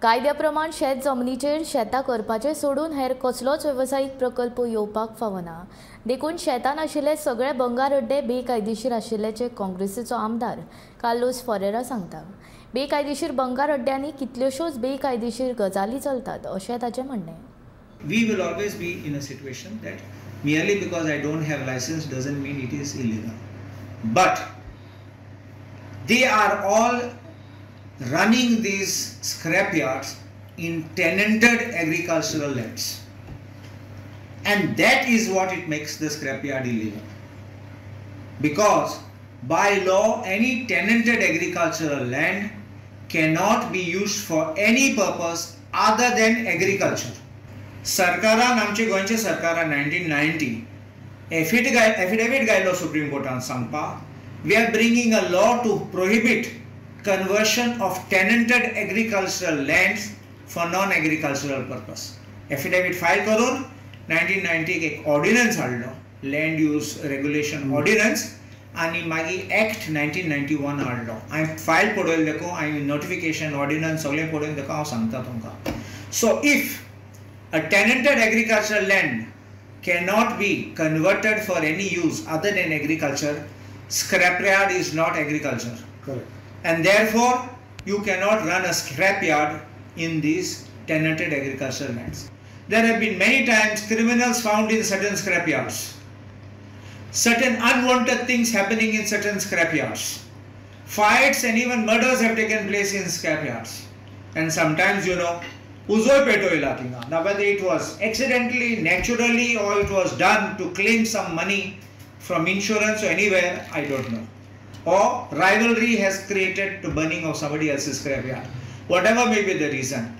कायद्या प्रमाण शेत जमनीचेर शेतां करपाचें सोडून हेर कसलोच वेवसायीक प्रकल्प येवपाक फावना. देखून शेतान आशिल्ले सगळे बंगार अड्डे बेकायदेशीर आशिल्ल्याचे काँग्रेसीचो आमदार कार्लोस फॉरेरा सांगता. बेकायदेशीर बंगार अड्ड्यांनी कितल्योशोच बेकायदेशीर गजाली चलतात अशें ताचें म्हणणें. We will always be in a situation that merely because I don't have license doesn't mean it is illegal. But they are all running these scrapyards in tenanted agricultural lands, and that is what it makes the scrapyard illegal, because by law any tenanted agricultural land cannot be used for any purpose other than agriculture. सरकारान आमचे गोंयचे सरकारान 1990 affidavit गायलो supreme कोर्टान सांगपा we are bringing a law to prohibit conversion of tenanted agricultural lands for non-agricultural purpose. Affidavit file करून 1990 एक ordnance हाडलो, land use regulation ordnance, आणि मागीर एक्ट 1991 हाडलो. हांवें फायल पळयली देखून, हांवें नोटिफिकेशन ऑर्डिनन्स सगळें पळयन देखून हांव सांगता तुमकां. So if a tenanted agricultural land cannot be converted for any use other than agriculture, scrapyard is not agriculture. Correct. And therefore you cannot run a scrapyard in these tenanted agricultural lands. There have been many times criminals found in certain scrapyards, certain unwanted things happening in certain scrapyards, fights and even murders have taken place in scrapyards, and sometimes uzoy petoila tinga. Now whether it was accidentally, naturally, or it was done to claim some money from insurance or anywhere, I don't know, or rivalry has created the burning of somebody else's scrapyard. Whatever may be the reason,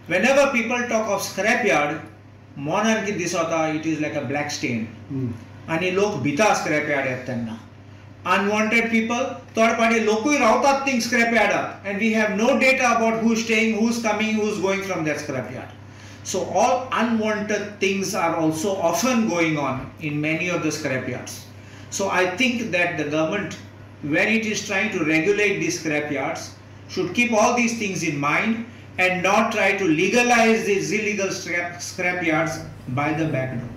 whenever people talk of scrapyard, monan ki disota it is like a black stain. Ani lok bita scrapyard yettanna. Unwanted people, third party lokui rautat things scrapyard, and we have no data about who's staying, who's coming, who's going from that scrapyard. So all unwanted things are also often going on in many of the scrapyards. So I think that the government, when it is trying to regulate these scrapyards, should keep all these things in mind and not try to legalize these illegal scrapyards by the back door.